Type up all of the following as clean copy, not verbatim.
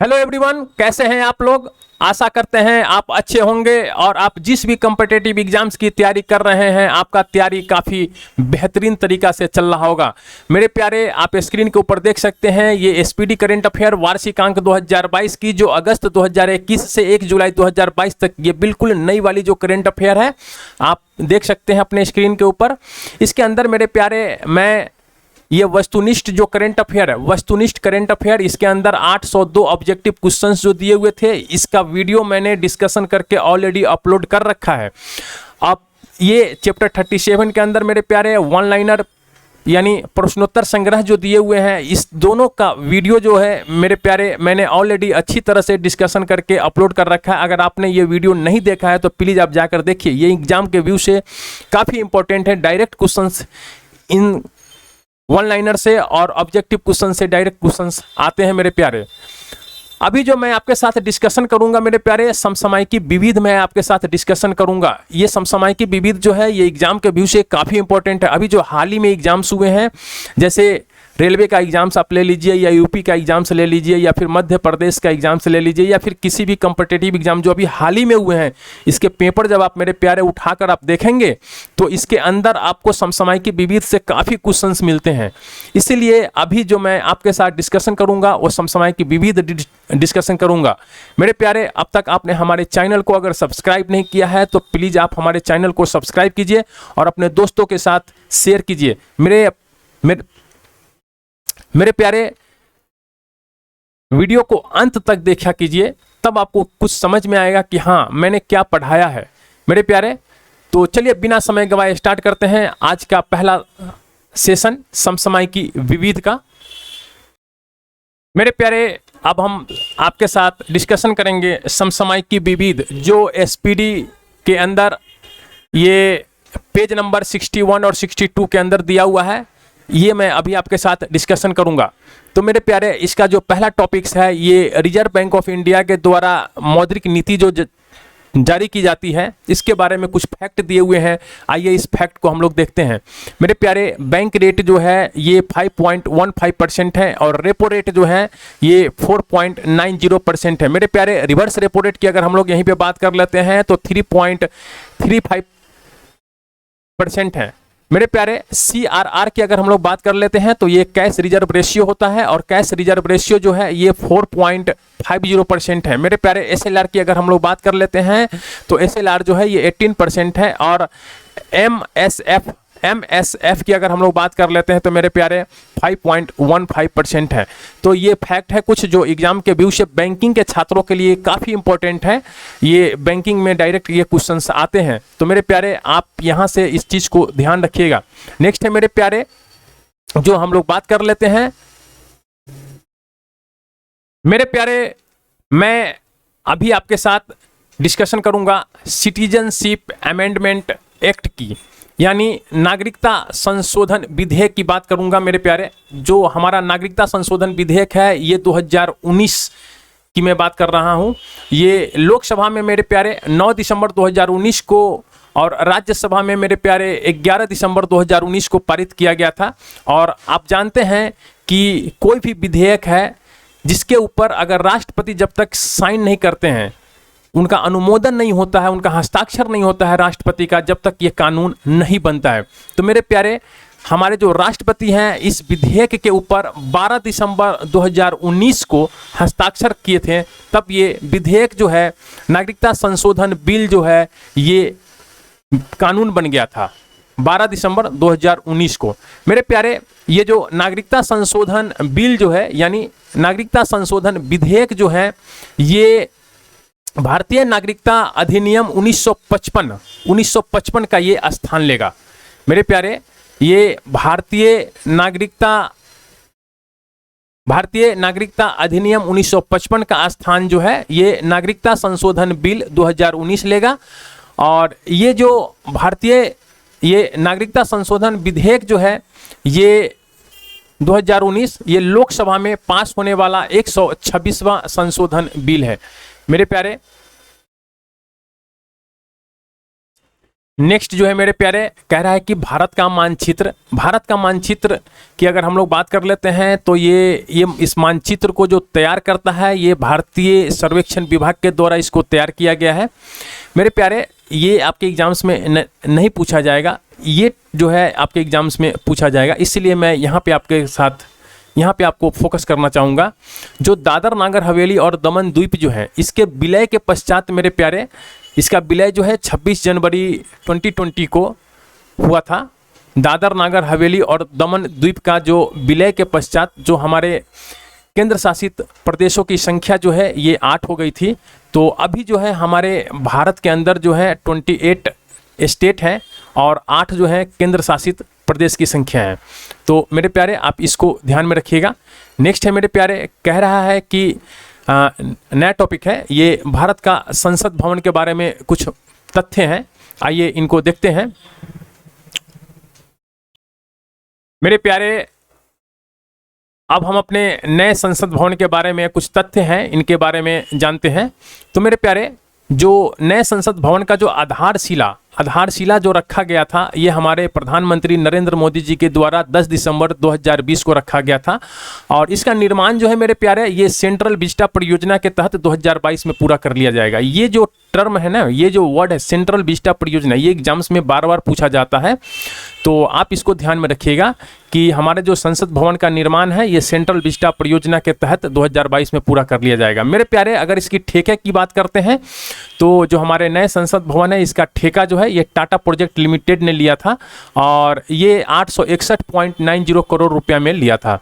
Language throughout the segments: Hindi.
हेलो एवरीवन, कैसे हैं आप लोग। आशा करते हैं आप अच्छे होंगे और आप जिस भी कम्पिटिटिव एग्जाम्स की तैयारी कर रहे हैं आपका तैयारी काफ़ी बेहतरीन तरीका से चल रहा होगा। मेरे प्यारे, आप स्क्रीन के ऊपर देख सकते हैं ये एसपीडी करंट अफेयर वार्षिक अंक 2022 की जो अगस्त 2021 से 1 जुलाई 2022 तक ये बिल्कुल नई वाली जो करंट अफेयर है आप देख सकते हैं अपने स्क्रीन के ऊपर। इसके अंदर मेरे प्यारे मैं ये वस्तुनिष्ठ जो करंट अफेयर है, वस्तुनिष्ठ करंट अफेयर, इसके अंदर 802 ऑब्जेक्टिव क्वेश्चंस जो दिए हुए थे इसका वीडियो मैंने डिस्कशन करके ऑलरेडी अपलोड कर रखा है। अब ये चैप्टर 37 के अंदर मेरे प्यारे वन लाइनर यानी प्रश्नोत्तर संग्रह जो दिए हुए हैं इस दोनों का वीडियो जो है मेरे प्यारे मैंने ऑलरेडी अच्छी तरह से डिस्कशन करके अपलोड कर रखा है। अगर आपने ये वीडियो नहीं देखा है तो प्लीज़ आप जाकर देखिए, ये एग्जाम के व्यू से काफ़ी इंपॉर्टेंट है। Direct questions in one liner से और ऑब्जेक्टिव क्वेश्चन से डायरेक्ट क्वेश्चंस आते हैं मेरे प्यारे। अभी जो मैं आपके साथ डिस्कशन करूंगा मेरे प्यारे, समसामयिकी विविध में आपके साथ डिस्कशन करूंगा। ये समसामयिकी विविध जो है ये एग्जाम के व्यू से काफ़ी इंपॉर्टेंट है। अभी जो हाल ही में एग्जाम्स हुए हैं, जैसे रेलवे का एग्जाम्स आप ले लीजिए या यूपी का एग्जाम्स ले लीजिए या फिर मध्य प्रदेश का एग्जाम्स ले लीजिए या फिर किसी भी कम्पिटिटिव एग्जाम जो अभी हाल ही में हुए हैं, इसके पेपर जब आप मेरे प्यारे उठाकर आप देखेंगे तो इसके अंदर आपको समसामयिकी विविध से काफ़ी क्वेश्चंस मिलते हैं। इसीलिए अभी जो मैं आपके साथ डिस्कशन करूंगा वो समसामयिकी विविध डिस्कशन करूंगा। मेरे प्यारे, अब तक आपने हमारे चैनल को अगर सब्सक्राइब नहीं किया है तो प्लीज़ आप हमारे चैनल को सब्सक्राइब कीजिए और अपने दोस्तों के साथ शेयर कीजिए। मेरे प्यारे, वीडियो को अंत तक देखा कीजिए, तब आपको कुछ समझ में आएगा कि हाँ मैंने क्या पढ़ाया है। मेरे प्यारे, तो चलिए बिना समय गवाए स्टार्ट करते हैं आज का पहला सेशन समसामयिकी विविध का। मेरे प्यारे, अब हम आपके साथ डिस्कशन करेंगे समसामयिकी विविध जो एसपीडी के अंदर ये पेज नंबर 61 और 62 के अंदर दिया हुआ है, ये मैं अभी आपके साथ डिस्कशन करूंगा। तो मेरे प्यारे, इसका जो पहला टॉपिक्स है ये रिजर्व बैंक ऑफ इंडिया के द्वारा मौद्रिक नीति जो जारी की जाती है इसके बारे में कुछ फैक्ट दिए हुए हैं। आइए इस फैक्ट को हम लोग देखते हैं। मेरे प्यारे, बैंक रेट जो है ये 5.15% है और रेपो रेट जो है ये 4.90% है। मेरे प्यारे, रिवर्स रेपो रेट की अगर हम लोग यहीं पे बात कर लेते हैं तो 3.35% है। मेरे प्यारे, CRR की अगर हम लोग बात कर लेते हैं तो ये कैश रिजर्व रेशियो होता है और कैश रिजर्व रेशियो जो है ये 4.50% है। मेरे प्यारे, SLR की अगर हम लोग बात कर लेते हैं तो SLR जो है ये 18% है और MSF की अगर हम लोग बात कर लेते हैं तो मेरे प्यारे 5.15% है। तो ये फैक्ट है कुछ जो एग्जाम के व्यू से बैंकिंग के छात्रों के लिए काफ़ी इंपॉर्टेंट है। ये बैंकिंग में डायरेक्ट ये क्वेश्चंस आते हैं। तो मेरे प्यारे, आप यहाँ से इस चीज़ को ध्यान रखिएगा। नेक्स्ट है मेरे प्यारे, जो हम लोग बात कर लेते हैं मेरे प्यारे, मैं अभी आपके साथ डिस्कशन करूँगा सिटीजनशिप अमेंडमेंट एक्ट की, यानी नागरिकता संशोधन विधेयक की बात करूंगा। मेरे प्यारे, जो हमारा नागरिकता संशोधन विधेयक है ये 2019 की मैं बात कर रहा हूं। ये लोकसभा में मेरे प्यारे 9 दिसंबर 2019 को और राज्यसभा में मेरे प्यारे 11 दिसंबर 2019 को पारित किया गया था। और आप जानते हैं कि कोई भी विधेयक है जिसके ऊपर अगर राष्ट्रपति जब तक साइन नहीं करते हैं, उनका अनुमोदन नहीं होता है, उनका हस्ताक्षर नहीं होता है राष्ट्रपति का, जब तक ये कानून नहीं बनता है। तो मेरे प्यारे, हमारे जो राष्ट्रपति हैं इस विधेयक के ऊपर 12 दिसंबर 2019 को हस्ताक्षर किए थे, तब ये विधेयक जो है नागरिकता संशोधन बिल जो है ये कानून बन गया था 12 दिसंबर 2019 को। मेरे प्यारे, ये जो नागरिकता संशोधन बिल जो है यानी नागरिकता संशोधन विधेयक जो है ये भारतीय नागरिकता अधिनियम 1955 का ये स्थान लेगा। मेरे प्यारे, ये भारतीय नागरिकता अधिनियम 1955 का स्थान जो है ये नागरिकता संशोधन बिल 2019 लेगा। और ये जो ये नागरिकता संशोधन विधेयक जो है ये 2019 ये लोकसभा में पास होने वाला 126वां संशोधन बिल है। मेरे प्यारे, नेक्स्ट जो है मेरे प्यारे कह रहा है कि भारत का मानचित्र की अगर हम लोग बात कर लेते हैं तो ये इस मानचित्र को जो तैयार करता है ये भारतीय सर्वेक्षण विभाग के द्वारा इसको तैयार किया गया है। मेरे प्यारे ये आपके एग्जाम्स में नहीं पूछा जाएगा, ये जो है आपके एग्जाम्स में पूछा जाएगा, इसलिए मैं यहाँ पे आपको फोकस करना चाहूँगा। जो दादर नागर हवेली और दमन द्वीप जो है इसके विलय के पश्चात मेरे प्यारे इसका विलय जो है 26 जनवरी 2020 को हुआ था। दादर नागर हवेली और दमन द्वीप का जो विलय के पश्चात जो हमारे केंद्र शासित प्रदेशों की संख्या जो है ये 8 हो गई थी। तो अभी जो है हमारे भारत के अंदर जो है 28 स्टेट हैं और 8 जो है केंद्र शासित प्रदेश की संख्या है। तो मेरे प्यारे आप इसको ध्यान में रखिएगा। नेक्स्ट है मेरे प्यारे कह रहा है कि नया टॉपिक है, ये भारत का संसद भवन के बारे में कुछ तथ्य हैं, आइए इनको देखते हैं। मेरे प्यारे अब हम अपने नए संसद भवन के बारे में कुछ तथ्य हैं इनके बारे में जानते हैं। तो मेरे प्यारे जो नए संसद भवन का जो आधारशिला जो रखा गया था ये हमारे प्रधानमंत्री नरेंद्र मोदी जी के द्वारा 10 दिसंबर 2020 को रखा गया था और इसका निर्माण जो है मेरे प्यारे ये सेंट्रल विस्टा परियोजना के तहत 2022 में पूरा कर लिया जाएगा। ये जो टर्म है ना, ये जो वर्ड है सेंट्रल विस्टा परियोजना, ये एग्जाम्स में बार बार पूछा जाता है, तो आप इसको ध्यान में रखिएगा कि हमारे जो संसद भवन का निर्माण है ये सेंट्रल विस्टा परियोजना के तहत 2022 में पूरा कर लिया जाएगा। मेरे प्यारे अगर इसकी ठेके की बात करते हैं तो जो हमारे नए संसद भवन है इसका ठेका जो है ये टाटा प्रोजेक्ट लिमिटेड ने लिया था और ये 861.90 करोड़ रुपया में लिया था।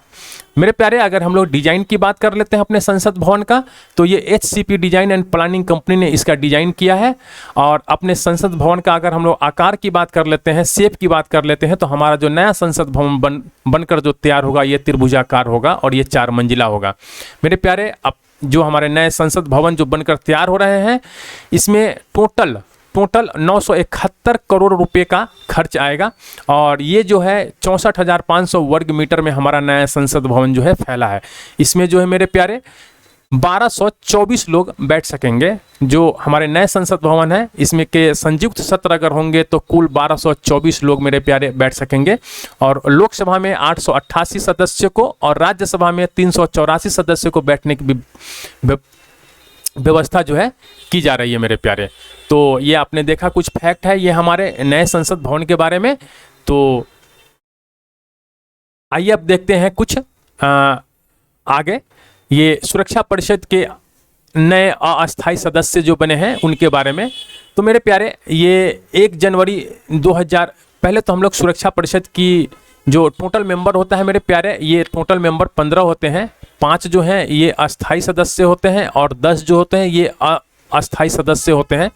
मेरे प्यारे अगर हम लोग डिजाइन की बात कर लेते हैं अपने संसद भवन का तो ये HCP design and planning company ने इसका डिजाइन किया है। और अपने संसद भवन का अगर हम लोग आकार की बात कर लेते हैं, शेप की बात कर लेते हैं, तो हमारा जो नया संसद भवन बनकर जो तैयार होगा ये त्रिभुजाकार होगा और ये 4 मंजिला होगा। मेरे प्यारे अब जो हमारे नए संसद भवन जो बनकर तैयार हो रहे हैं इसमें टोटल 971 करोड़ रुपए का खर्च आएगा और ये जो है 64,500 वर्ग मीटर में हमारा नया संसद भवन जो है फैला है। इसमें जो है मेरे प्यारे 1224 लोग बैठ सकेंगे। जो हमारे नए संसद भवन है इसमें के संयुक्त सत्र अगर होंगे तो कुल 1224 लोग मेरे प्यारे बैठ सकेंगे और लोकसभा में 888 सदस्य को और राज्यसभा में 384 सदस्य को बैठने की व्यवस्था जो है की जा रही है मेरे प्यारे। तो ये आपने देखा कुछ फैक्ट है ये हमारे नए संसद भवन के बारे में। तो आइए अब देखते हैं कुछ आगे ये सुरक्षा परिषद के नए अस्थायी सदस्य जो बने हैं उनके बारे में। तो मेरे प्यारे ये 1 जनवरी 2000 पहले तो हम लोग सुरक्षा परिषद की जो टोटल मेंबर होता है मेरे प्यारे ये टोटल मेंबर 15 होते हैं। 5 जो हैं ये अस्थायी सदस्य होते हैं और 10 जो होते हैं ये अस्थायी सदस्य होते हैं।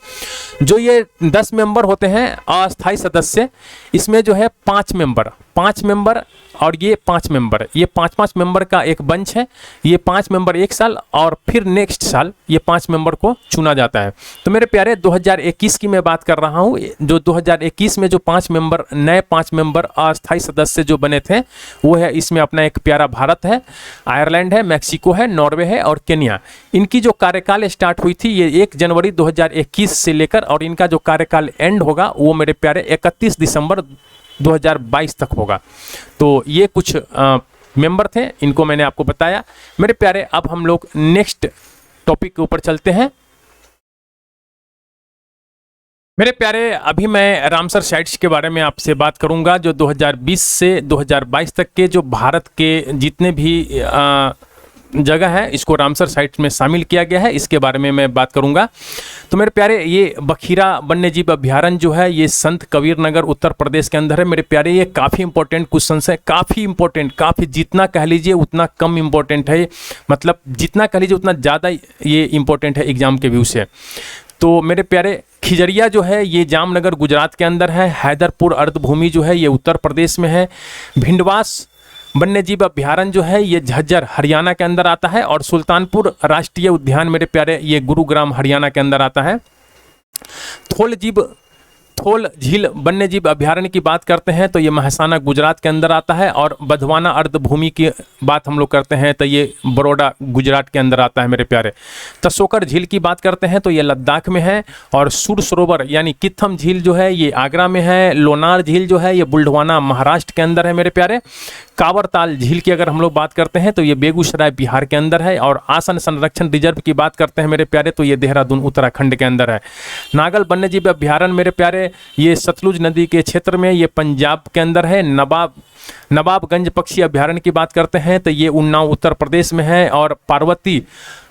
जो ये 10 मेंबर होते हैं अस्थायी सदस्य, इसमें जो है 5 मेंबर और ये 5 मेंबर, ये 5 मेंबर का एक बंच है। ये 5 मेंबर एक साल और फिर नेक्स्ट साल ये 5 मेंबर को चुना जाता है। तो मेरे प्यारे 2021 की मैं बात कर रहा हूँ। जो 2021 में जो 5 मेंबर नए 5 मेंबर अस्थायी सदस्य जो बने थे वो है, इसमें अपना एक प्यारा भारत है, आयरलैंड है, मैक्सिको है, नॉर्वे है और केन्या। इनकी जो कार्यकाल स्टार्ट हुई थी ये 1 जनवरी 2021 से लेकर और इनका जो कार्यकाल एंड होगा वो मेरे प्यारे 31 दिसंबर 2022 तक होगा। तो ये कुछ मेंबर थे, इनको मैंने आपको बताया। मेरे प्यारे अब हम लोग नेक्स्ट टॉपिक के ऊपर चलते हैं। मेरे प्यारे अभी मैं रामसर साइट्स के बारे में आपसे बात करूंगा जो 2020 से 2022 तक के जो भारत के जितने भी जगह है इसको रामसर साइट्स में शामिल किया गया है, इसके बारे में मैं बात करूंगा। तो मेरे प्यारे ये बखीरा वन्यजीव अभ्यारण्य जो है ये संत कबीर नगर उत्तर प्रदेश के अंदर है। मेरे प्यारे ये काफ़ी इंपॉर्टेंट क्वेश्चन है, काफ़ी इंपॉर्टेंट, काफ़ी जितना कह लीजिए उतना कम इंपॉर्टेंट है, मतलब जितना कह लीजिए उतना ज़्यादा ये इंपॉर्टेंट है एग्जाम के व्यू से। तो मेरे प्यारे खिजरिया जो है ये जामनगर गुजरात के अंदर है, हैदरपुर अर्धभूमि जो है ये उत्तर प्रदेश में है, भिंडवास वन्यजीव अभ्यारण्य जो है ये झज्जर हरियाणा के अंदर आता है और सुल्तानपुर राष्ट्रीय उद्यान मेरे प्यारे ये गुरुग्राम हरियाणा के अंदर आता है। थोल झील वन्यजीव अभयारण्य की बात करते हैं तो ये महसाना गुजरात के अंदर आता है, और बधवाना अर्धभूमि की बात हम लोग करते हैं तो ये बड़ौदा गुजरात के अंदर आता है मेरे प्यारे। तसोकर झील की बात करते हैं तो ये लद्दाख में है, और सुर सरोवर यानी कित्थम झील जो है ये आगरा में है, लोनार झील जो है ये बुल्ढवाना महाराष्ट्र के अंदर है मेरे प्यारे। कावरताल झील की अगर हम लोग बात करते हैं तो ये बेगूसराय बिहार के अंदर है, और आसन संरक्षण रिजर्व की बात करते हैं मेरे प्यारे तो ये देहरादून उत्तराखंड के अंदर है। नागल वन्यजीव अभयारण्य मेरे प्यारे ये सतलुज नदी के क्षेत्र में, ये पंजाब के अंदर है। नवाबगंज पक्षी अभयारण्य की बात करते हैं तो ये उन्नाव उत्तर प्रदेश में है, और पार्वती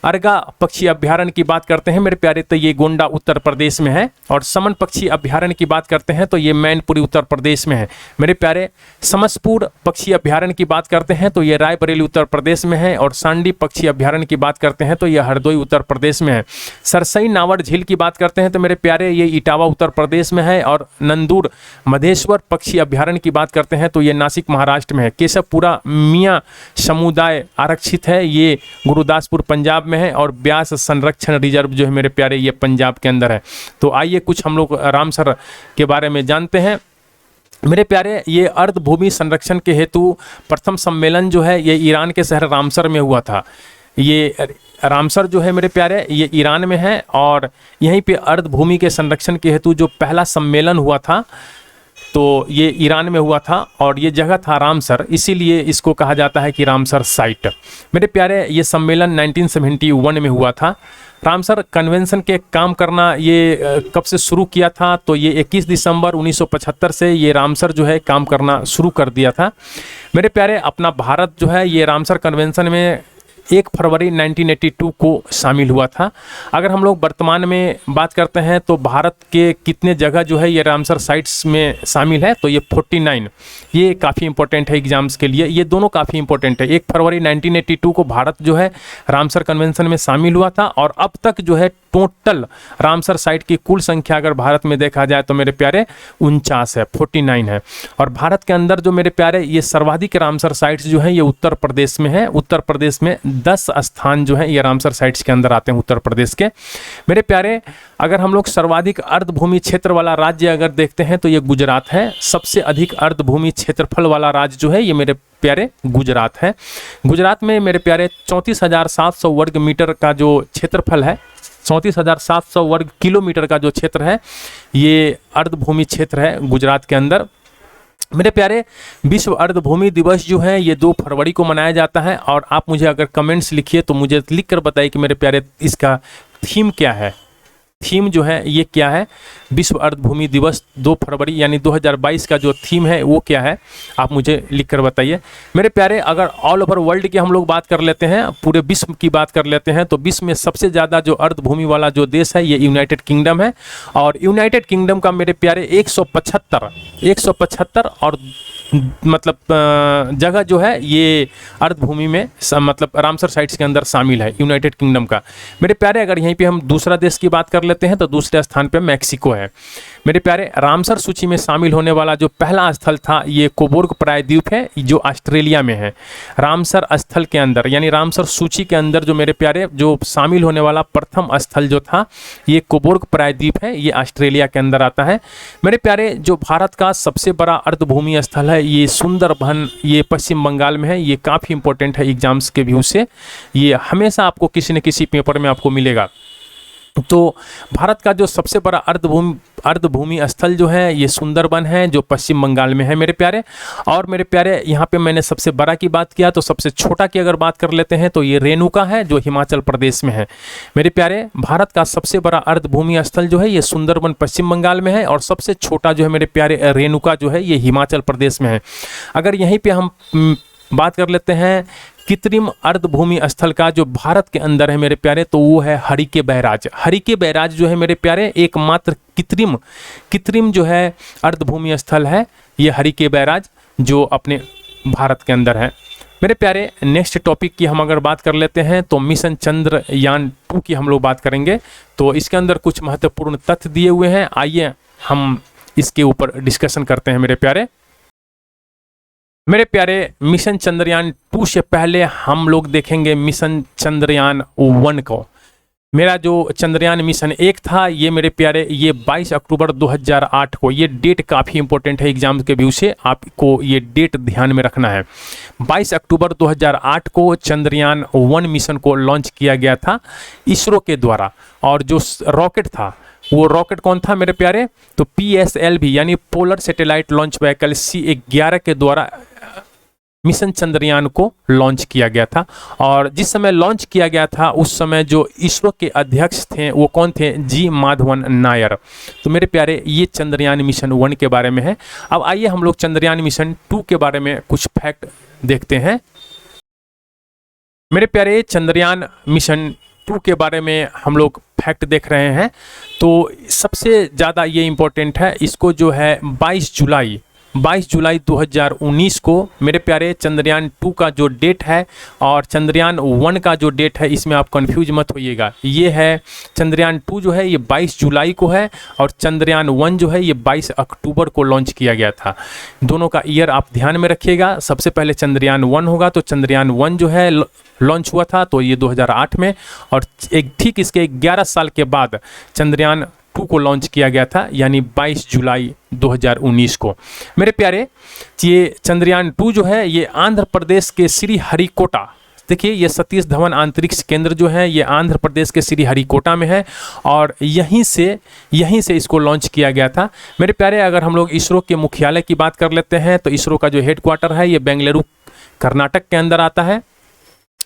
अर्गा पक्षी अभयारण्य की बात करते हैं मेरे प्यारे तो ये गोंडा उत्तर प्रदेश में है, और समन पक्षी अभयारण्य की बात करते हैं तो ये मैनपुरी उत्तर प्रदेश में है मेरे प्यारे। समसपुर पक्षी अभयारण्य की बात करते हैं तो ये रायबरेली उत्तर प्रदेश में है, और सांडी पक्षी अभयारण्य की बात करते हैं तो ये हरदोई उत्तर प्रदेश में है। सरसई नावड़ झील की बात करते हैं तो मेरे प्यारे ये इटावा उत्तर प्रदेश में है, और नंदूर मधेश्वर पक्षी अभयारण्य की बात करते हैं तो ये नासिक महाराष्ट्र में है। केशवपुरा मियाँ समुदाय आरक्षित है, ये गुरुदासपुर पंजाब में है, और ब्यास संरक्षण रिजर्व जो है मेरे प्यारे ये पंजाब के अंदर है। तो आइए कुछ हम लोग रामसर के बारे में जानते हैं मेरे प्यारे। ये अर्धभूमि संरक्षण के हेतु प्रथम सम्मेलन जो है ये ईरान के शहर रामसर में हुआ था। ये रामसर जो है मेरे प्यारे ये ईरान में है, और यहीं पे अर्धभूमि के संरक्षण के हेतु जो पहला सम्मेलन हुआ था तो ये ईरान में हुआ था, और ये जगह था रामसर, इसीलिए इसको कहा जाता है कि रामसर साइट। मेरे प्यारे ये सम्मेलन 1971 में हुआ था। रामसर कन्वेंशन के काम करना ये कब से शुरू किया था तो ये 21 दिसंबर 1975 से ये रामसर जो है काम करना शुरू कर दिया था मेरे प्यारे। अपना भारत जो है ये रामसर कन्वेंशन में 1 फरवरी 1982 को शामिल हुआ था। अगर हम लोग वर्तमान में बात करते हैं तो भारत के कितने जगह जो है ये रामसर साइट्स में शामिल है तो ये 49। ये काफ़ी इंपॉर्टेंट है एग्जाम्स के लिए, ये दोनों काफ़ी इंपॉर्टेंट है। 1 फरवरी 1982 को भारत जो है रामसर कन्वेंशन में शामिल हुआ था, और अब तक जो है टोटल रामसर साइट की कुल संख्या अगर भारत में देखा जाए तो मेरे प्यारे 49 है, 49 है। और भारत के अंदर जो मेरे प्यारे ये सर्वाधिक रामसर साइट्स जो हैं ये उत्तर प्रदेश में है। उत्तर प्रदेश में 10 स्थान जो हैं ये रामसर साइट्स के अंदर आते हैं उत्तर प्रदेश के मेरे प्यारे। अगर हम लोग सर्वाधिक अर्धभूमि क्षेत्र वाला राज्य अगर देखते हैं तो ये गुजरात है। सबसे अधिक अर्धभूमि क्षेत्रफल वाला राज्य जो है ये मेरे प्यारे गुजरात है। गुजरात में मेरे प्यारे 34,700 वर्ग मीटर का जो क्षेत्रफल है, 34,700 वर्ग किलोमीटर का जो क्षेत्र है ये अर्धभूमि क्षेत्र है गुजरात के अंदर मेरे प्यारे। विश्व अर्धभूमि दिवस जो है ये 2 फरवरी को मनाया जाता है, और आप मुझे अगर कमेंट्स लिखिए तो मुझे लिख कर बताइए कि मेरे प्यारे इसका थीम क्या है। थीम जो है ये क्या है, विश्व अर्धभूमि दिवस 2 फरवरी यानी 2022 का जो थीम है वो क्या है, आप मुझे लिख कर बताइए मेरे प्यारे। अगर ऑल ओवर वर्ल्ड की हम लोग बात कर लेते हैं, पूरे विश्व की बात कर लेते हैं, तो विश्व में सबसे ज़्यादा जो अर्धभूमि वाला जो देश है ये यूनाइटेड किंगडम है। और यूनाइटेड किंगडम का मेरे प्यारे 175 और मतलब जगह जो है ये अर्धभूमि में मतलब रामसर साइट्स के अंदर शामिल है यूनाइटेड किंगडम का मेरे प्यारे। अगर यहीं पे हम दूसरा देश की बात कर लेते हैं तो दूसरे स्थान पे मैक्सिको है मेरे प्यारे। रामसर सूची में शामिल होने वाला जो पहला स्थल था ये कोबोर्ग प्रायद्वीप है जो ऑस्ट्रेलिया में है। रामसर स्थल के अंदर यानी रामसर सूची के अंदर जो मेरे प्यारे जो शामिल होने वाला प्रथम स्थल जो था ये कोबोर्ग प्रायद्वीप है, ये ऑस्ट्रेलिया के अंदर आता है मेरे प्यारे। जो भारत का सबसे बड़ा अर्धभूमि स्थल है ये सुंदरबन, ये पश्चिम बंगाल में है। ये काफ़ी इंपॉर्टेंट है एग्जाम्स के व्यू से, ये हमेशा आपको किसी न किसी पेपर में आपको मिलेगा। तो भारत का जो सबसे बड़ा अर्धभूमि स्थल जो है ये सुंदरबन है जो पश्चिम बंगाल में है मेरे प्यारे। और मेरे प्यारे यहाँ पे मैंने सबसे बड़ा की बात किया तो सबसे छोटा की अगर बात कर लेते हैं तो ये रेणुका है जो हिमाचल प्रदेश में है मेरे प्यारे। भारत का सबसे बड़ा अर्धभूमि स्थल जो है ये सुंदरबन पश्चिम बंगाल में है, और सबसे छोटा जो है मेरे प्यारे रेणुका जो है ये हिमाचल प्रदेश में है। अगर यहीं पर हम बात कर लेते हैं कृत्रिम अर्धभूमि स्थल का जो भारत के अंदर है मेरे प्यारे, तो वो है हरिके बैराज। हरिके बैराज जो है मेरे प्यारे एकमात्र कृत्रिम जो है अर्धभूमि स्थल है ये हरिके बैराज जो अपने भारत के अंदर है मेरे प्यारे। नेक्स्ट टॉपिक की हम अगर बात कर लेते हैं तो मिशन चंद्रयान 2 की हम लोग बात करेंगे। तो इसके अंदर कुछ महत्वपूर्ण तथ्य दिए हुए हैं, आइए हम इसके ऊपर डिस्कशन करते हैं मेरे प्यारे। मेरे प्यारे मिशन चंद्रयान 2 से पहले हम लोग देखेंगे मिशन चंद्रयान 1 को। मेरा जो चंद्रयान मिशन 1 था, ये मेरे प्यारे ये 22 अक्टूबर 2008 को, ये डेट काफ़ी इंपॉर्टेंट है एग्जाम के व्यू से, आपको ये डेट ध्यान में रखना है। 22 अक्टूबर 2008 को चंद्रयान 1 मिशन को लॉन्च किया गया था इसरो के द्वारा। और जो रॉकेट था वो रॉकेट कौन था मेरे प्यारे, तो PSLV यानी polar satellite launch vehicle C11 के द्वारा मिशन चंद्रयान को लॉन्च किया गया था। और जिस समय लॉन्च किया गया था उस समय जो इसरो के अध्यक्ष थे वो कौन थे, G माधवन नायर। तो मेरे प्यारे ये चंद्रयान मिशन 1 के बारे में है। अब आइए हम लोग चंद्रयान मिशन 2 के बारे में कुछ फैक्ट देखते हैं। मेरे प्यारे चंद्रयान मिशन 2 के बारे में हम लोग फैक्ट देख रहे हैं, तो सबसे ज़्यादा ये इम्पोर्टेंट है, इसको जो है 22 जुलाई 2019 को मेरे प्यारे चंद्रयान 2 का जो डेट है और चंद्रयान 1 का जो डेट है, इसमें आप कंफ्यूज मत होइएगा। ये है चंद्रयान 2 जो है ये 22 जुलाई को है और चंद्रयान 1 जो है ये 22 अक्टूबर को लॉन्च किया गया था। दोनों का ईयर आप ध्यान में रखिएगा। सबसे पहले चंद्रयान 1 होगा, तो चंद्रयान 1 जो है लॉन्च हुआ था तो ये 2008 में, और ठीक इसके 11 साल के बाद चंद्रयान 2 को लॉन्च किया गया था, यानी 22 जुलाई 2019 को। मेरे प्यारे ये चंद्रयान 2 जो है ये आंध्र प्रदेश के श्रीहरिकोटा, देखिए ये सतीश धवन अंतरिक्ष केंद्र जो है ये आंध्र प्रदेश के श्रीहरिकोटा में है और यहीं से इसको लॉन्च किया गया था। मेरे प्यारे अगर हम लोग इसरो के मुख्यालय की बात कर लेते हैं तो इसरो का जो हेडक्वार्टर है ये बेंगलुरु कर्नाटक के अंदर आता है।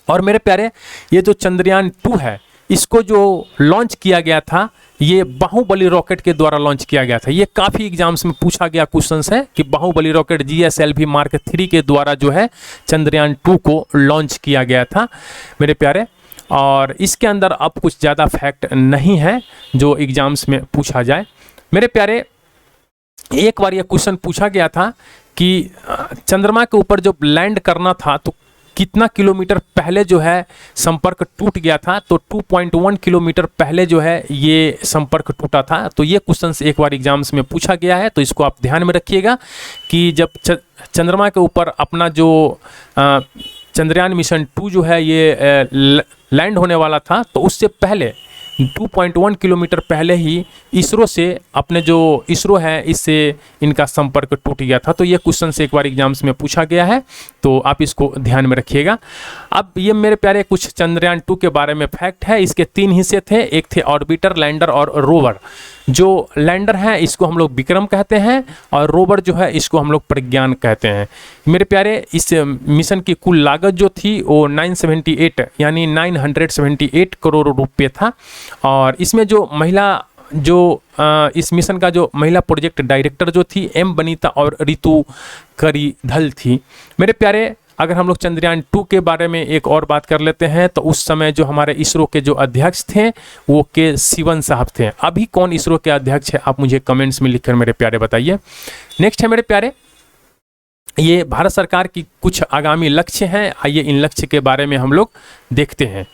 और मेरे प्यारे ये जो चंद्रयान 2 है इसको जो लॉन्च किया गया था ये बाहुबली रॉकेट के द्वारा लॉन्च किया गया था। ये काफ़ी एग्जाम्स में पूछा गया क्वेश्चंस है कि बाहुबली रॉकेट GSLV Mark 3 के द्वारा जो है चंद्रयान 2 को लॉन्च किया गया था मेरे प्यारे। और इसके अंदर अब कुछ ज़्यादा फैक्ट नहीं है जो एग्जाम्स में पूछा जाए। मेरे प्यारे एक बार ये क्वेश्चन पूछा गया था कि चंद्रमा के ऊपर जब लैंड करना था तो कितना किलोमीटर पहले जो है संपर्क टूट गया था, तो 2.1 किलोमीटर पहले जो है ये संपर्क टूटा था। तो ये क्वेश्चन एक बार एग्जाम्स में पूछा गया है, तो इसको आप ध्यान में रखिएगा कि जब चंद्रमा के ऊपर अपना जो चंद्रयान मिशन 2 जो है ये लैंड होने वाला था तो उससे पहले 2.1 किलोमीटर पहले ही इसरो से अपने जो इसरो है इससे इनका संपर्क टूट गया था। तो ये क्वेश्चन से एक बार एग्जाम्स में पूछा गया है, तो आप इसको ध्यान में रखिएगा। अब ये मेरे प्यारे कुछ चंद्रयान 2 के बारे में फैक्ट है। इसके 3 हिस्से थे, एक थे ऑर्बिटर, लैंडर और रोवर। जो लैंडर है इसको हम लोग विक्रम कहते हैं और रोवर जो है इसको हम लोग प्रज्ञान कहते हैं। मेरे प्यारे इस मिशन की कुल लागत जो थी वो 978 करोड़ रुपये था। और इसमें जो महिला इस मिशन का जो महिला प्रोजेक्ट डायरेक्टर जो थी M बनीता और ऋतु करीधल थी। मेरे प्यारे अगर हम लोग चंद्रयान 2 के बारे में एक और बात कर लेते हैं तो उस समय जो हमारे इसरो के जो अध्यक्ष थे वो के सिवन साहब थे। अभी कौन इसरो के अध्यक्ष है आप मुझे कमेंट्स में लिखकर मेरे प्यारे बताइए। नेक्स्ट है मेरे प्यारे ये भारत सरकार की कुछ आगामी लक्ष्य हैं। आइए इन लक्ष्य के बारे में हम लोग देखते हैं।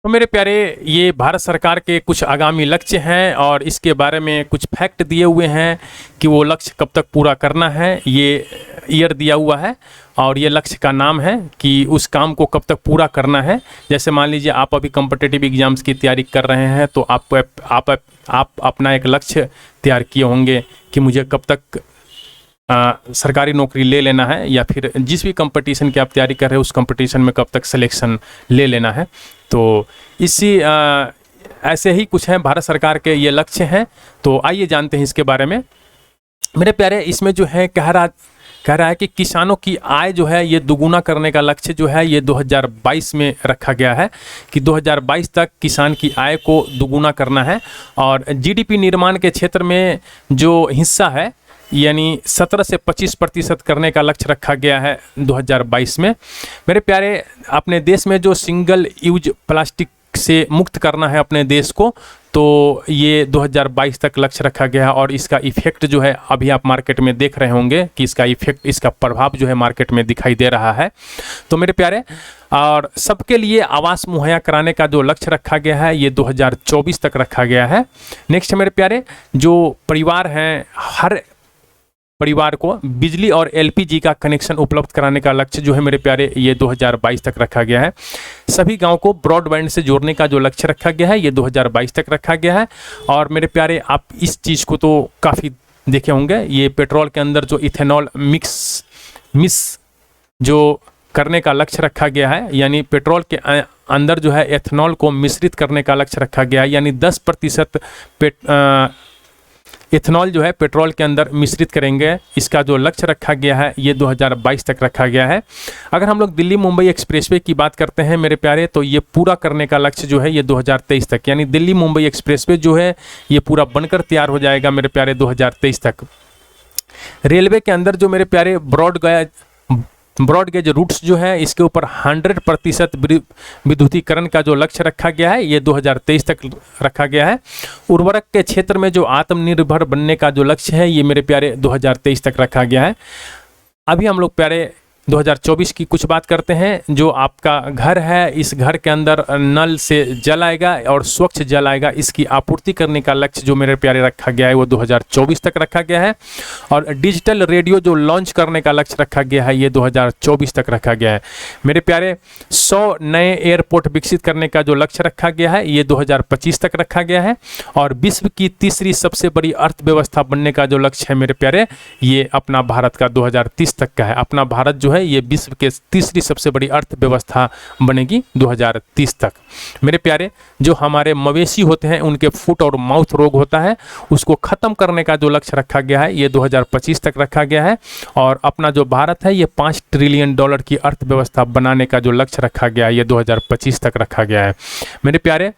तो मेरे प्यारे ये भारत सरकार के कुछ आगामी लक्ष्य हैं और इसके बारे में कुछ फैक्ट दिए हुए हैं कि वो लक्ष्य कब तक पूरा करना है। ये ईयर दिया हुआ है और ये लक्ष्य का नाम है कि उस काम को कब तक पूरा करना है। जैसे मान लीजिए आप अभी कॉम्पिटिटिव एग्जाम्स की तैयारी कर रहे हैं तो आप अपना एक लक्ष्य तैयार किए होंगे कि मुझे कब तक सरकारी नौकरी ले लेना है या फिर जिस भी कंपटीशन की आप तैयारी कर रहे हैं उस कंपटीशन में कब तक सिलेक्शन ले लेना है। तो इसी ऐसे ही कुछ हैं भारत सरकार के ये लक्ष्य हैं। तो आइए जानते हैं इसके बारे में। मेरे प्यारे इसमें जो है कह रहा है कि किसानों की आय जो है ये दुगुना करने का लक्ष्य जो है ये 2022 में रखा गया है कि 2022 तक किसान की आय को दुगुना करना है। और GDP निर्माण के क्षेत्र में जो हिस्सा है यानी 17 से 25% करने का लक्ष्य रखा गया है 2022 में। मेरे प्यारे अपने देश में जो सिंगल यूज प्लास्टिक से मुक्त करना है अपने देश को, तो ये 2022 तक लक्ष्य रखा गया है। और इसका इफेक्ट जो है अभी आप मार्केट में देख रहे होंगे कि इसका इफेक्ट, इसका प्रभाव जो है मार्केट में दिखाई दे रहा है। तो मेरे प्यारे और सबके लिए आवास मुहैया कराने का जो लक्ष्य रखा गया है ये 2024 तक रखा गया है। नेक्स्ट मेरे प्यारे जो परिवार हैं, हर परिवार को बिजली और एलपीजी का कनेक्शन उपलब्ध कराने का लक्ष्य जो है मेरे प्यारे ये 2022 तक रखा गया है। सभी गांव को ब्रॉडबैंड से जोड़ने का जो लक्ष्य रखा गया है ये 2022 तक रखा गया है। और मेरे प्यारे आप इस चीज़ को तो काफ़ी देखे होंगे, ये पेट्रोल के अंदर जो इथेनॉल मिक्स जो करने का लक्ष्य रखा गया है, यानी पेट्रोल के अंदर जो है एथेनॉल को मिश्रित करने का लक्ष्य रखा गया है, यानी 10% इथेनॉल जो है पेट्रोल के अंदर मिश्रित करेंगे, इसका जो लक्ष्य रखा गया है ये 2022 तक रखा गया है। अगर हम लोग दिल्ली मुंबई एक्सप्रेसवे की बात करते हैं मेरे प्यारे, तो ये पूरा करने का लक्ष्य जो है ये 2023 तक, यानी दिल्ली मुंबई एक्सप्रेसवे जो है ये पूरा बनकर तैयार हो जाएगा मेरे प्यारे 2023 तक। रेलवे के अंदर जो मेरे प्यारे ब्रॉडगेज रूट्स जो है इसके ऊपर 100% विद्युतीकरण का जो लक्ष्य रखा गया है ये 2023 तक रखा गया है। उर्वरक के क्षेत्र में जो आत्मनिर्भर बनने का जो लक्ष्य है ये मेरे प्यारे 2023 तक रखा गया है। अभी हम लोग प्यारे 2024 की कुछ बात करते हैं। जो आपका घर है, इस घर के अंदर नल से जल आएगा और स्वच्छ जल आएगा, इसकी आपूर्ति करने का लक्ष्य जो मेरे प्यारे रखा गया है वो 2024 तक रखा गया है। और डिजिटल रेडियो जो लॉन्च करने का लक्ष्य रखा गया है ये 2024 तक रखा गया है। मेरे प्यारे 100 नए एयरपोर्ट विकसित करने का जो लक्ष्य रखा गया है ये 2025 तक रखा गया है। और विश्व की तीसरी सबसे बड़ी अर्थव्यवस्था बनने का जो लक्ष्य है मेरे प्यारे ये अपना भारत का 2030 तक का है। अपना भारत जो है ये विश्व के तीसरी सबसे बड़ी अर्थव्यवस्था बनेगी 2030 तक। मेरे प्यारे जो हमारे मवेशी होते हैं उनके फुट और माउथ रोग होता है उसको खत्म करने का जो लक्ष्य रखा गया है ये 2025 तक रखा गया है। और अपना जो भारत है ये $5 ट्रिलियन की अर्थव्यवस्था बनाने का जो लक्ष्य रखा गया है ये 2025 तक रखा गया है। मेरे प्यारे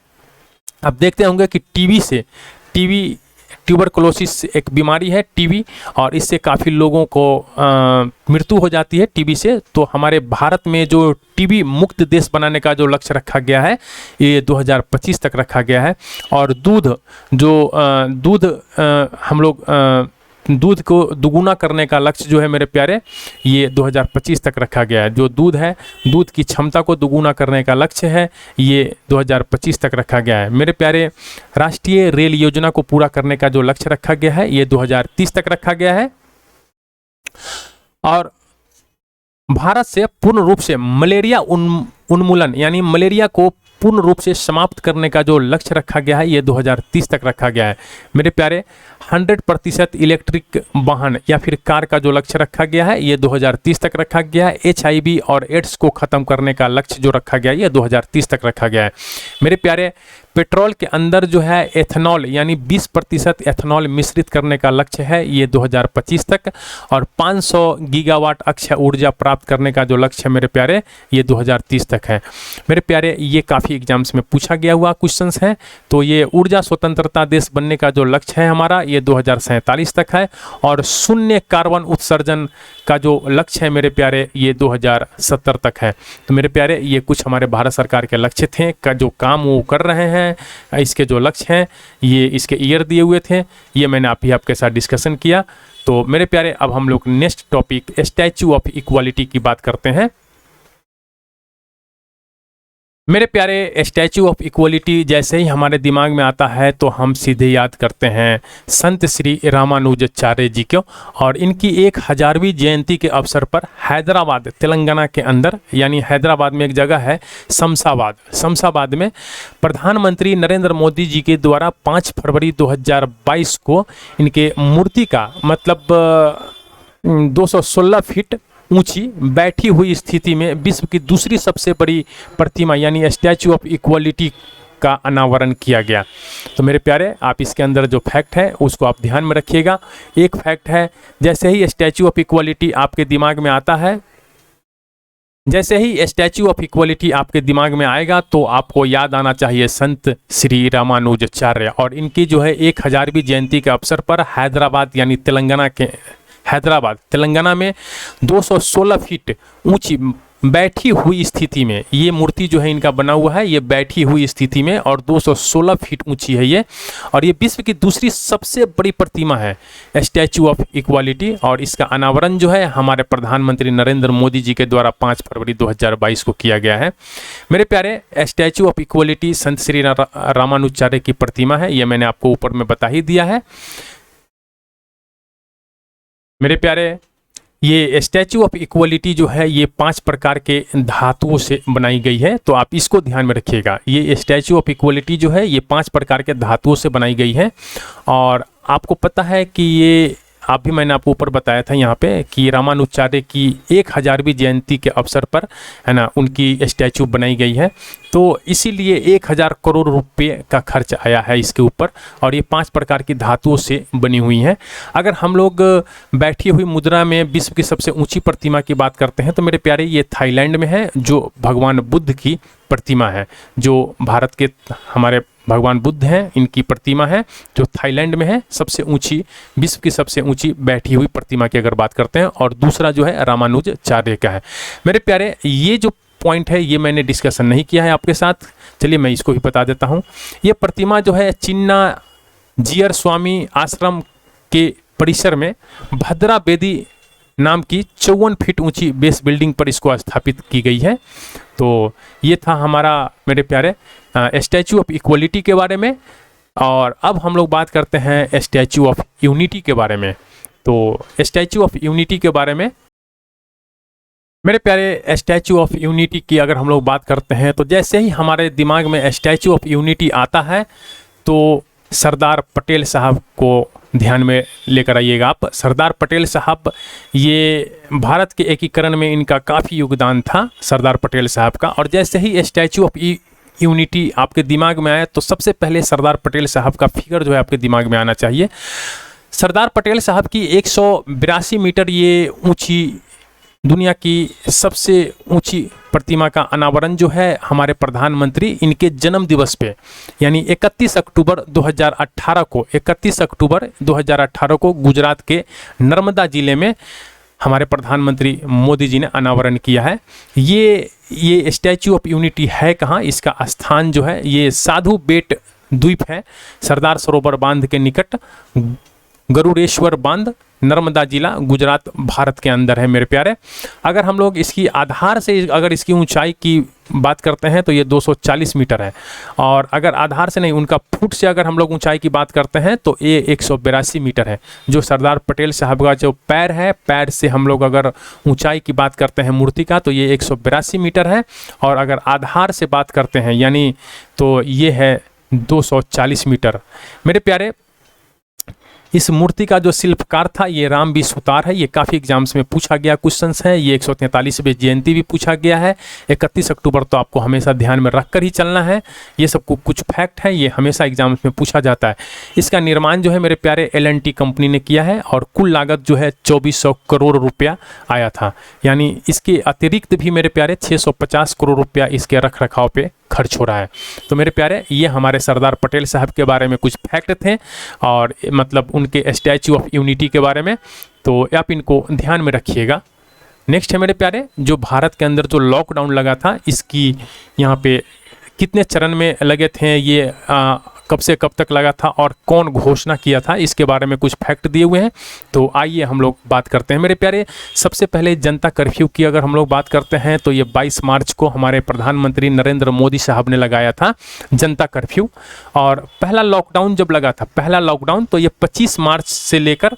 आप देखते होंगे कि टीबी ट्यूबरकुलोसिस एक बीमारी है टीबी, और इससे काफ़ी लोगों को मृत्यु हो जाती है टीबी से। तो हमारे भारत में जो टीबी मुक्त देश बनाने का जो लक्ष्य रखा गया है ये 2025 तक रखा गया है। और हम लोग दूध को दुगुना करने का लक्ष्य जो है मेरे प्यारे ये 2025 तक रखा गया है। जो दूध है, दूध की क्षमता को दुगुना करने का लक्ष्य है ये 2025 तक रखा गया है। मेरे प्यारे राष्ट्रीय रेल योजना को पूरा करने का जो लक्ष्य रखा गया है ये 2030 तक रखा गया है। और भारत से पूर्ण रूप से मलेरिया उन्मूलन यानी मलेरिया को पूर्ण रूप से समाप्त करने का जो लक्ष्य रखा गया है ये 2030 तक रखा गया है। मेरे प्यारे 100% इलेक्ट्रिक वाहन या फिर कार का जो लक्ष्य रखा गया है ये 2030 तक रखा गया है। HIV और एड्स को ख़त्म करने का लक्ष्य जो रखा गया है ये 2030 तक रखा गया है। मेरे प्यारे पेट्रोल के अंदर जो है एथेनॉल यानी 20% एथेनॉल मिश्रित करने का लक्ष्य है ये 2025 तक। और 500 गीगावाट अक्षय ऊर्जा प्राप्त करने का जो लक्ष्य है मेरे प्यारे ये 2030 तक है। मेरे प्यारे ये काफ़ी एग्जाम्स में पूछा गया हुआ क्वेश्चंस हैं। तो ये ऊर्जा स्वतंत्रता देश बनने का जो लक्ष्य है हमारा ये 2047 तक है। और शून्य कार्बन उत्सर्जन का जो लक्ष्य है मेरे प्यारे ये 2070 तक है। तो मेरे प्यारे ये कुछ हमारे भारत सरकार के लक्ष्य थे का जो काम वो कर रहे हैं, इसके जो लक्ष्य हैं ये इसके ईयर दिए हुए थे, ये मैंने आपके साथ डिस्कशन किया। तो मेरे प्यारे अब हम लोग next topic statue of equality की बात करते हैं। मेरे प्यारे स्टैच्यू ऑफ इक्वालिटी जैसे ही हमारे दिमाग में आता है तो हम सीधे याद करते हैं संत श्री रामानुजाचार्य जी को। और इनकी 1000वीं जयंती के अवसर पर हैदराबाद तेलंगाना के अंदर यानी हैदराबाद में एक जगह है शमशाबाद में प्रधानमंत्री नरेंद्र मोदी जी के द्वारा 5 फरवरी 2022 को इनके मूर्ति का मतलब 216 फीट ऊंची बैठी हुई स्थिति में विश्व की दूसरी सबसे बड़ी प्रतिमा यानी स्टैच्यू ऑफ इक्वालिटी का अनावरण किया गया। तो मेरे प्यारे आप इसके अंदर जो फैक्ट है उसको आप ध्यान में रखिएगा। एक फैक्ट है, जैसे ही स्टैच्यू ऑफ इक्वालिटी आपके दिमाग में आता है, जैसे ही स्टैच्यू ऑफ इक्वालिटी आपके दिमाग में आएगा तो आपको याद आना चाहिए संत श्री रामानुजाचार्य। और इनकी जो है 1000वीं जयंती के अवसर पर हैदराबाद तेलंगाना में 216 फीट ऊंची बैठी हुई स्थिति में ये मूर्ति जो है इनका बना हुआ है, ये बैठी हुई स्थिति में और 216 फीट ऊंची है ये। और ये विश्व की दूसरी सबसे बड़ी प्रतिमा है स्टैच्यू ऑफ इक्वालिटी। और इसका अनावरण जो है हमारे प्रधानमंत्री नरेंद्र मोदी जी के द्वारा 5 फरवरी 2022 को किया गया है। मेरे प्यारे स्टैच्यू ऑफ इक्वालिटी संत श्री रामानुजाचार्य की प्रतिमा है, ये मैंने आपको ऊपर में बता ही दिया है। मेरे प्यारे, ये स्टैचू ऑफ इक्वलिटी जो है ये 5 प्रकार के धातुओं से बनाई गई है, तो आप इसको ध्यान में रखिएगा। ये स्टैचू ऑफ इक्वलिटी जो है ये 5 प्रकार के धातुओं से बनाई गई है। और आपको पता है कि ये आप भी मैंने आपको ऊपर बताया था यहाँ पे कि रामानुजाचार्य की 1000वीं जयंती के अवसर पर है ना उनकी स्टैचू बनाई गई है, तो इसीलिए 1000 करोड़ रुपए का खर्च आया है इसके ऊपर। और ये 5 प्रकार की धातुओं से बनी हुई हैं। अगर हम लोग बैठी हुई मुद्रा में विश्व की सबसे ऊंची प्रतिमा की बात करते हैं तो मेरे प्यारे ये थाईलैंड में है, जो भगवान बुद्ध की प्रतिमा है, जो भारत के हमारे भगवान बुद्ध हैं इनकी प्रतिमा है, जो थाईलैंड में है, सबसे ऊंची, विश्व की सबसे ऊंची बैठी हुई प्रतिमा की अगर बात करते हैं। और दूसरा जो है रामानुजाचार्य का है। मेरे प्यारे, ये जो पॉइंट है ये मैंने डिस्कशन नहीं किया है आपके साथ, चलिए मैं इसको भी बता देता हूँ। ये प्रतिमा जो है चिन्ना जियर स्वामी आश्रम के परिसर में भद्रा बेदी नाम की 54 फीट ऊंची बेस बिल्डिंग पर इसको स्थापित की गई है। तो ये था हमारा मेरे प्यारे स्टैचू ऑफ इक्वलिटी के बारे में। और अब हम लोग बात करते हैं स्टैचू ऑफ यूनिटी के बारे में। तो स्टैचू ऑफ यूनिटी के बारे में मेरे प्यारे, स्टैचू ऑफ यूनिटी की अगर हम लोग बात करते हैं तो जैसे ही हमारे दिमाग में स्टैचू ऑफ यूनिटी आता है तो सरदार पटेल साहब को ध्यान में लेकर आइएगा आप। सरदार पटेल साहब, ये भारत के एकीकरण में इनका काफ़ी योगदान था सरदार पटेल साहब का। और जैसे ही स्टैचू ऑफ यूनिटी आपके दिमाग में आए तो सबसे पहले सरदार पटेल साहब का फिगर जो है आपके दिमाग में आना चाहिए। सरदार पटेल साहब की 182 मीटर ये ऊंची, दुनिया की सबसे ऊंची प्रतिमा का अनावरण जो है हमारे प्रधानमंत्री इनके जन्म दिवस पे यानी 31 अक्टूबर 2018 को गुजरात के नर्मदा जिले में हमारे प्रधानमंत्री मोदी जी ने अनावरण किया है। ये स्टैचू ऑफ यूनिटी है कहाँ, इसका स्थान जो है ये साधु बेट द्वीप है, सरदार सरोवर बांध के निकट, गरुड़ेश्वर बांध, नर्मदा जिला, गुजरात, भारत के अंदर है मेरे प्यारे। अगर हम लोग इसकी आधार से अगर इसकी ऊंचाई की बात करते हैं तो ये 240 मीटर है। और अगर आधार से नहीं, उनका फुट से अगर हम लोग ऊंचाई की बात करते हैं तो ये 182 मीटर है। जो सरदार पटेल साहब का जो पैर है, पैर से हम लोग अगर ऊंचाई की बात करते हैं मूर्ति का तो ये 182 मीटर है। और अगर आधार से बात करते हैं यानी तो ये है 240 मीटर। मेरे प्यारे, इस मूर्ति का जो शिल्पकार था ये राम बी सुतार है। ये काफ़ी एग्जाम्स में पूछा गया क्वेश्चंस है। ये 143वीं जयंती भी पूछा गया है। 31 अक्टूबर तो आपको हमेशा ध्यान में रख कर ही चलना है। ये सब कुछ फैक्ट है, ये हमेशा एग्जाम्स में पूछा जाता है। इसका निर्माण जो है मेरे प्यारे L&T कंपनी ने किया है और कुल लागत जो है 2400 करोड़ रुपया आया था। यानी इसके अतिरिक्त भी मेरे प्यारे 650 करोड़ रुपया इसके रख रखाव पे खर्च हो रहा है। तो मेरे प्यारे, ये हमारे सरदार पटेल साहब के बारे में कुछ फैक्ट थे और मतलब उनके स्टैचू ऑफ यूनिटी के बारे में, तो आप इनको ध्यान में रखिएगा। नेक्स्ट है मेरे प्यारे, जो भारत के अंदर जो लॉकडाउन लगा था इसकी यहाँ पे कितने चरण में लगे थे, ये कब से कब तक लगा था और कौन घोषणा किया था, इसके बारे में कुछ फैक्ट दिए हुए हैं। तो आइए हम लोग बात करते हैं मेरे प्यारे। सबसे पहले जनता कर्फ्यू की अगर हम लोग बात करते हैं तो ये 22 मार्च को हमारे प्रधानमंत्री नरेंद्र मोदी साहब ने लगाया था जनता कर्फ्यू। और पहला लॉकडाउन जब लगा था, पहला लॉकडाउन तो ये 25 मार्च से लेकर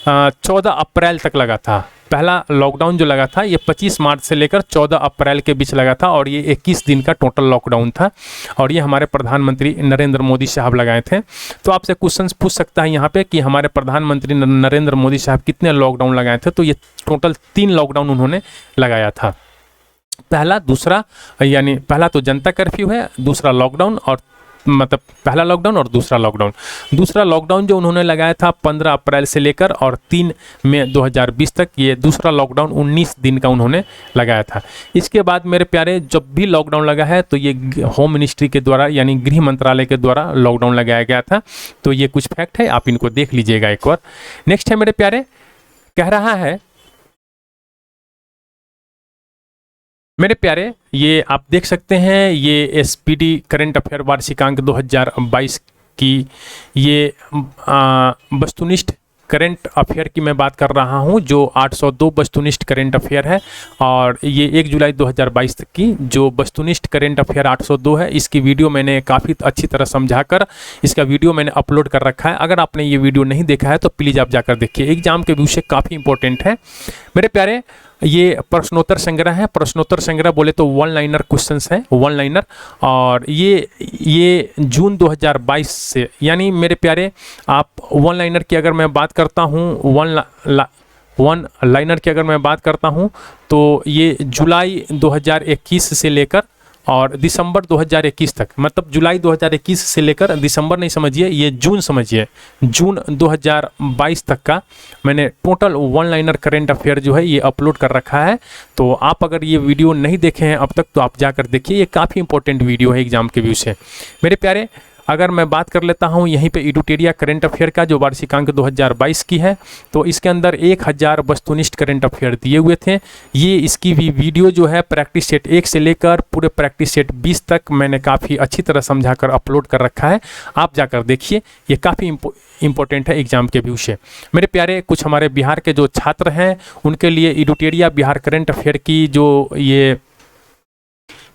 14 अप्रैल तक लगा था। पहला लॉकडाउन जो लगा था ये 25 मार्च से लेकर 14 अप्रैल के बीच लगा था और ये 21 दिन का टोटल लॉकडाउन था और ये हमारे प्रधानमंत्री नरेंद्र मोदी साहब लगाए थे। तो आपसे क्वेश्चंस पूछ सकता है यहाँ पे कि हमारे प्रधानमंत्री नरेंद्र मोदी साहब कितने लॉकडाउन लगाए थे, तो ये टोटल 3 लॉकडाउन उन्होंने लगाया था। पहला, दूसरा, यानी पहला तो जनता कर्फ्यू है, दूसरा लॉकडाउन और मतलब पहला लॉकडाउन और दूसरा लॉकडाउन। दूसरा लॉकडाउन जो उन्होंने लगाया था 15 अप्रैल से लेकर और 3 मई 2020 तक, ये दूसरा लॉकडाउन 19 दिन का उन्होंने लगाया था। इसके बाद मेरे प्यारे, जब भी लॉकडाउन लगा है तो ये होम मिनिस्ट्री के द्वारा यानी गृह मंत्रालय के द्वारा लॉकडाउन लगाया गया था। तो ये कुछ फैक्ट है, आप इनको देख लीजिएगा एक बार। नेक्स्ट है मेरे प्यारे, कह रहा है मेरे प्यारे, ये आप देख सकते हैं, ये SPD करंट अफेयर वार्षिकांक 2022 की ये वस्तुनिष्ठ करंट अफेयर की मैं बात कर रहा हूं, जो 802 वस्तुनिष्ठ करंट अफेयर है। और ये 1 जुलाई 2022 तक की जो वस्तुनिष्ठ करंट अफेयर 802 है, इसकी वीडियो मैंने काफ़ी अच्छी तरह समझाकर इसका वीडियो मैंने अपलोड कर रखा है। अगर आपने ये वीडियो नहीं देखा है तो प्लीज़ आप जाकर देखिए, एग्जाम के व्यू से काफ़ी इंपॉर्टेंट है मेरे प्यारे। ये प्रश्नोत्तर संग्रह है, प्रश्नोत्तर संग्रह बोले तो वन लाइनर क्वेश्चंस हैं, वन लाइनर। और ये जून 2022 से, यानी मेरे प्यारे आप वन लाइनर की अगर मैं बात करता हूँ, वन लाइनर की अगर मैं बात करता हूँ तो ये जुलाई 2021 से लेकर और दिसंबर 2021 तक, मतलब जुलाई 2021 से लेकर दिसंबर नहीं समझिए, ये जून समझिए, जून 2022 तक का मैंने total one liner current affair जो है ये अपलोड कर रखा है। तो आप अगर ये वीडियो नहीं देखे हैं अब तक तो आप जाकर देखिए, ये काफ़ी इंपॉर्टेंट वीडियो है एग्जाम के व्यू से मेरे प्यारे। अगर मैं बात कर लेता हूं यहीं पे एडुटेरिया करंट अफेयर का, जो वार्षिकांक 2022 की है, तो इसके अंदर 1000 वस्तुनिष्ठ करंट अफेयर दिए हुए थे। ये इसकी भी वीडियो जो है प्रैक्टिस सेट 1 से लेकर पूरे प्रैक्टिस सेट 20 तक मैंने काफ़ी अच्छी तरह समझाकर अपलोड कर रखा है, आप जाकर देखिए, ये काफ़ी इंपॉर्टेंट है एग्जाम के व्यू से मेरे प्यारे। कुछ हमारे बिहार के जो छात्र हैं उनके लिए एडुटेरिया बिहार करंट अफेयर की जो ये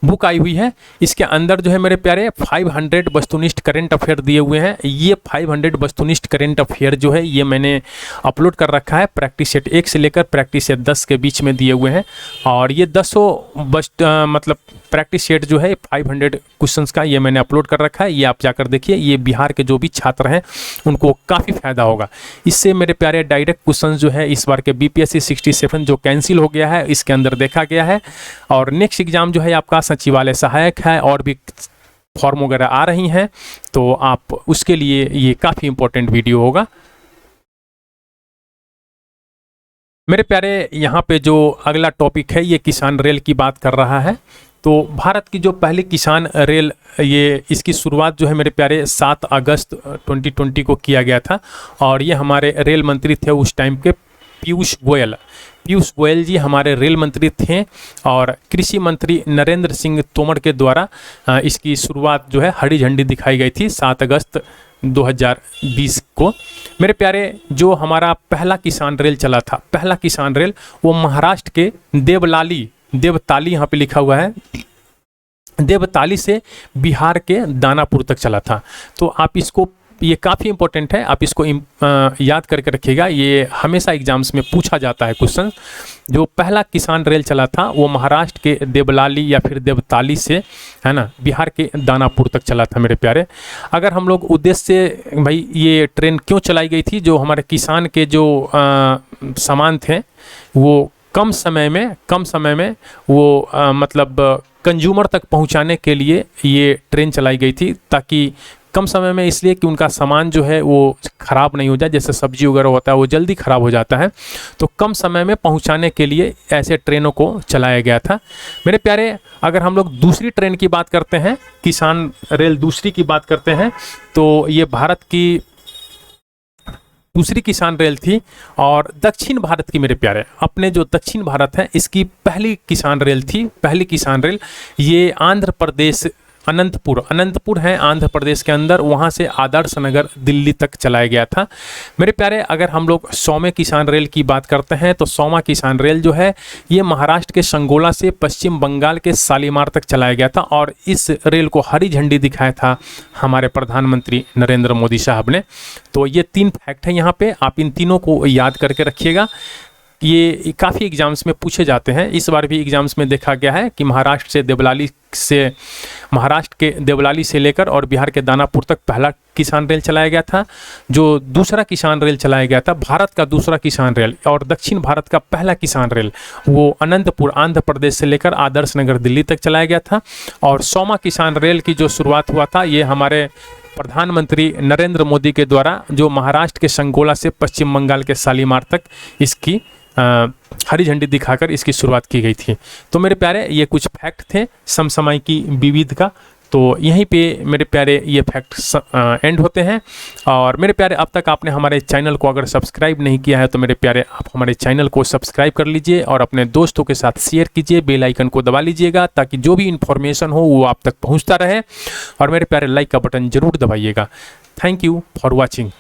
बुक आई हुई है, इसके अंदर जो है मेरे प्यारे 500 वस्तुनिष्ठ करंट अफेयर दिए हुए हैं। ये 500 वस्तुनिष्ठ करंट अफेयर जो है ये मैंने अपलोड कर रखा है, प्रैक्टिस सेट 1 से लेकर प्रैक्टिस सेट 10 के बीच में दिए हुए हैं। और ये 10 मतलब प्रैक्टिस सेट जो है 500 क्वेश्चंस का ये मैंने अपलोड कर रखा है, ये आप जाकर देखिए। ये बिहार के जो भी छात्र हैं उनको काफ़ी फायदा होगा इससे मेरे प्यारे। डायरेक्ट क्वेश्चन जो है इस बार के BPSC 67 जो कैंसिल हो गया है, इसके अंदर देखा गया है। और नेक्स्ट एग्जाम जो है आपका सचिवालय सहायक है, और भी फॉर्म वगैरह आ रही हैं, तो आप उसके लिए ये काफ़ी इंपॉर्टेंट वीडियो होगा मेरे प्यारे। यहाँ पे जो अगला टॉपिक है ये किसान रेल की बात कर रहा है। तो भारत की जो पहली किसान रेल, ये इसकी शुरुआत जो है मेरे प्यारे 7 अगस्त 2020 को किया गया था। और ये हमारे रेल मंत्री थे उस टाइम के पीयूष गोयल जी हमारे रेल मंत्री थे। और कृषि मंत्री नरेंद्र सिंह तोमर के द्वारा इसकी शुरुआत जो है हरी झंडी दिखाई गई थी 7 अगस्त 2020 को मेरे प्यारे। जो हमारा पहला किसान रेल चला था, पहला किसान रेल, वो महाराष्ट्र के देवताली यहाँ पे लिखा हुआ है, देवताली से बिहार के दानापुर तक चला था। तो आप इसको, ये काफ़ी इंपॉर्टेंट है, आप इसको याद करके रखिएगा, ये हमेशा एग्जाम्स में पूछा जाता है क्वेश्चन। जो पहला किसान रेल चला था वो महाराष्ट्र के देवलाली या फिर देवताली से, है ना, बिहार के दानापुर तक चला था मेरे प्यारे। अगर हम लोग उद्देश्य से भाई ये ट्रेन क्यों चलाई गई थी, जो हमारे किसान के जो सामान थे वो कम समय में वो मतलब कंज्यूमर तक पहुंचाने के लिए ये ट्रेन चलाई गई थी, ताकि कम समय में, इसलिए कि उनका सामान जो है वो ख़राब नहीं हो जाए, जैसे सब्जी वगैरह होता है वो जल्दी ख़राब हो जाता है, तो कम समय में पहुंचाने के लिए ऐसे ट्रेनों को चलाया गया था मेरे प्यारे। अगर हम लोग दूसरी ट्रेन की बात करते हैं, किसान रेल दूसरी की बात करते हैं, तो ये भारत की दूसरी किसान रेल थी। और दक्षिण भारत की मेरे प्यारे, अपने जो दक्षिण भारत है इसकी पहली किसान रेल थी, पहली किसान रेल। ये आंध्र प्रदेश अनंतपुर है आंध्र प्रदेश के अंदर, वहाँ से आदर्श नगर दिल्ली तक चलाया गया था मेरे प्यारे। अगर हम लोग 100वें किसान रेल की बात करते हैं तो 100वां किसान रेल जो है ये महाराष्ट्र के संगोला से पश्चिम बंगाल के शालीमार तक चलाया गया था। और इस रेल को हरी झंडी दिखाया था हमारे प्रधानमंत्री नरेंद्र मोदी साहब ने। तो ये 3 फैक्ट हैं यहाँ पे, आप इन तीनों को याद करके रखिएगा, ये काफ़ी एग्जाम्स में पूछे जाते हैं। इस बार भी एग्जाम्स में देखा गया है कि महाराष्ट्र के देवलाली से लेकर और बिहार के दानापुर तक पहला किसान रेल चलाया गया था। जो दूसरा किसान रेल चलाया गया था, भारत का दूसरा किसान रेल और दक्षिण भारत का पहला किसान रेल, वो अनंतपुर आंध्र प्रदेश से लेकर आदर्श नगर दिल्ली तक चलाया गया था। और 100वां किसान रेल की जो शुरुआत हुआ था, ये हमारे प्रधानमंत्री नरेंद्र मोदी के द्वारा, जो महाराष्ट्र के संगोला से पश्चिम बंगाल के शालीमार तक इसकी हरी झंडी दिखाकर इसकी शुरुआत की गई थी। तो मेरे प्यारे ये कुछ फैक्ट थे समसामयिकी विविध का। तो यहीं पे मेरे प्यारे ये फैक्ट्स एंड होते हैं। और मेरे प्यारे अब तक आपने हमारे चैनल को अगर सब्सक्राइब नहीं किया है तो मेरे प्यारे आप हमारे चैनल को सब्सक्राइब कर लीजिए और अपने दोस्तों के साथ शेयर कीजिए, बेल आइकन को दबा लीजिएगा ताकि जो भी इन्फॉर्मेशन हो वो आप तक पहुंचता रहे। और मेरे प्यारे लाइक का बटन जरूर दबाइएगा। Thank you for watching.